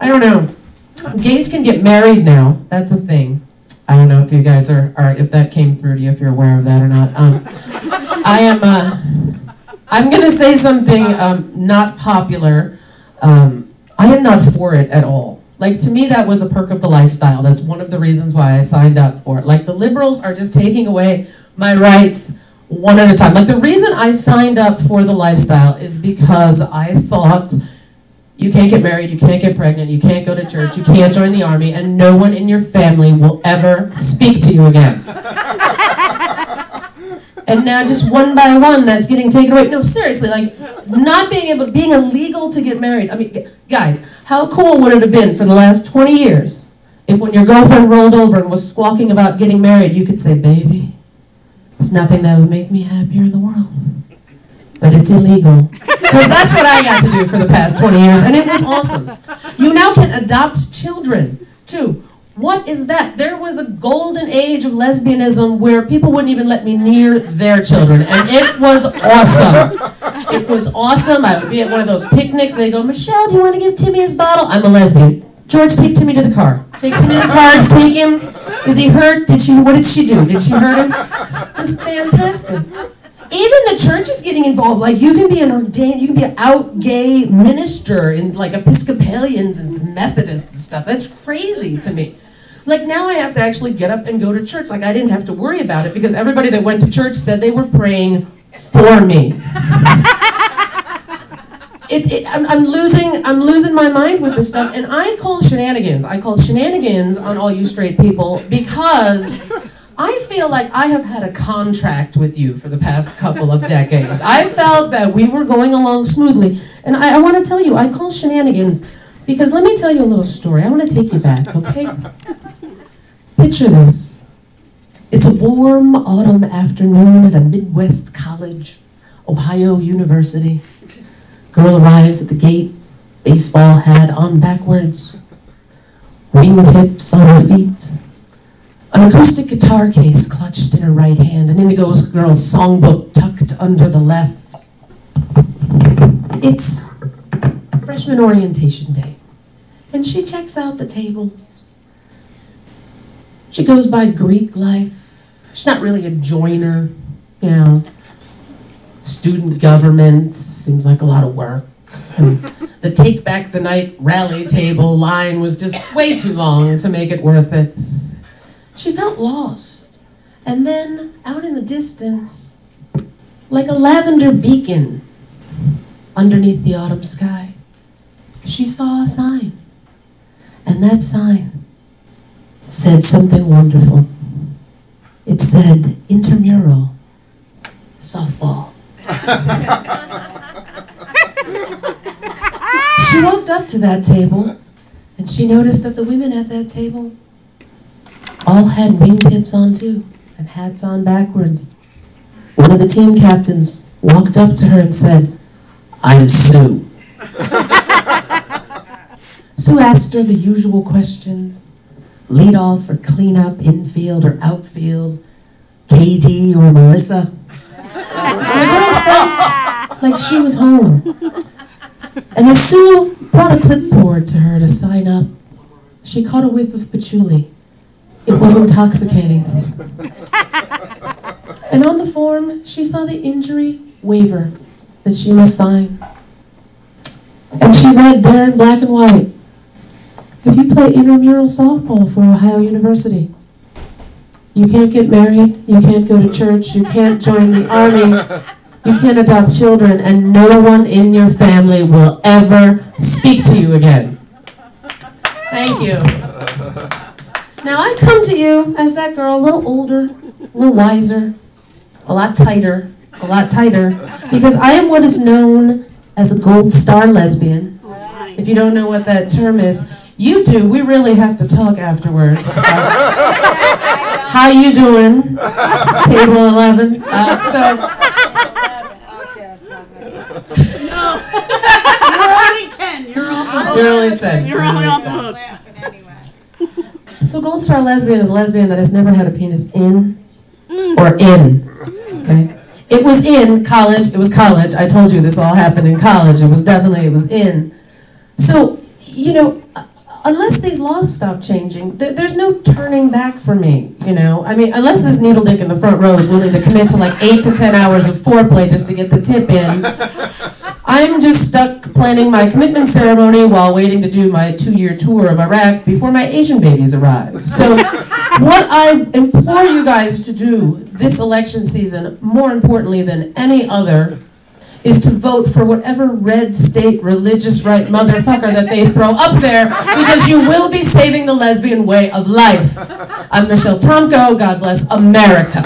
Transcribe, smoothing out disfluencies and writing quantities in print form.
I don't know. Gays can get married now. That's a thing. I don't know if you guys are if that came through to you, if you're aware of that or not. I'm gonna say something not popular. I am not for it at all. Like, to me, that was a perk of the lifestyle. That's one of the reasons why I signed up for it. Like, the liberals are just taking away my rights one at a time. Like, the reason I signed up for the lifestyle is because I thought you can't get married, you can't get pregnant, you can't go to church, you can't join the army, and no one in your family will ever speak to you again. And now just one by one, that's getting taken away. No, seriously, like, not being illegal to get married. I mean, guys, how cool would it have been for the last 20 years if when your girlfriend rolled over and was squawking about getting married, you could say, baby, there's nothing that would make me happier in the world, but it's illegal. Because that's what I got to do for the past 20 years, and it was awesome. You now can adopt children, too. What is that? There was a golden age of lesbianism where people wouldn't even let me near their children, and it was awesome. It was awesome. I would be at one of those picnics, they go, Michelle, do you want to give Timmy his bottle? I'm a lesbian. George, take Timmy to the car. Take Timmy to the car, just take him. Is he hurt? What did she do? Did she hurt him? It was fantastic. Even the church is getting involved. Like, you can be an out gay minister in like Episcopalians and Methodists and stuff. That's crazy to me. Like, now I have to actually get up and go to church. Like, I didn't have to worry about it because everybody that went to church said they were praying for me. I'm losing my mind with this stuff, and I call shenanigans. I call shenanigans on all you straight people because I feel like I have had a contract with you for the past couple of decades. I felt that we were going along smoothly, and I want to tell you, I call shenanigans because let me tell you a little story. I want to take you back, okay? Picture this. It's a warm autumn afternoon at a Midwest college, Ohio University. Girl arrives at the gate, baseball hat on backwards, wingtips on her feet, an acoustic guitar case clutched in her right hand, an Indigo Girls songbook tucked under the left. It's freshman orientation day, and she checks out the table. She goes by Greek life. She's not really a joiner, you know. Student government seems like a lot of work. And the Take Back the Night rally table line was just way too long to make it worth it. She felt lost. And then, out in the distance, like a lavender beacon underneath the autumn sky, she saw a sign. And that sign said something wonderful. It said, intramural softball. She walked up to that table, and she noticed that the women at that table all had wingtips on too, and hats on backwards. One of the team captains walked up to her and said, I'm Sue. Sue asked her the usual questions. Lead off or clean up, infield or outfield, KD or Melissa. The girl felt like she was home. And as Sue brought a clipboard to her to sign up, she caught a whiff of patchouli. It was intoxicating. And on the form, she saw the injury waiver that she must sign. And she read there in black and white, if you play intramural softball for Ohio University, you can't get married, you can't go to church, you can't join the army, you can't adopt children, and no one in your family will ever speak to you again. Thank you. Now I come to you as that girl, a little older, a little wiser, a lot tighter, because I am what is known as a gold star lesbian. If you don't know what that term is, you do. We really have to talk afterwards. How you doing? Table 11. No. You're only 10. You're only 10. You're only on the hook. So Gold Star Lesbian is a lesbian that has never had a penis in or in. Okay? It was in college. It was college. I told you this all happened in college. It was in. So, you know, unless these laws stop changing, there's no turning back for me, you know? I mean, unless this needle dick in the front row is willing to commit to like 8 to 10 hours of foreplay just to get the tip in, I'm just stuck planning my commitment ceremony while waiting to do my 2-year tour of Iraq before my Asian babies arrive. So what I implore you guys to do this election season, more importantly than any other, is to vote for whatever red state religious right motherfucker that they throw up there, because you will be saving the lesbian way of life. I'm Michelle Tomko. God bless America.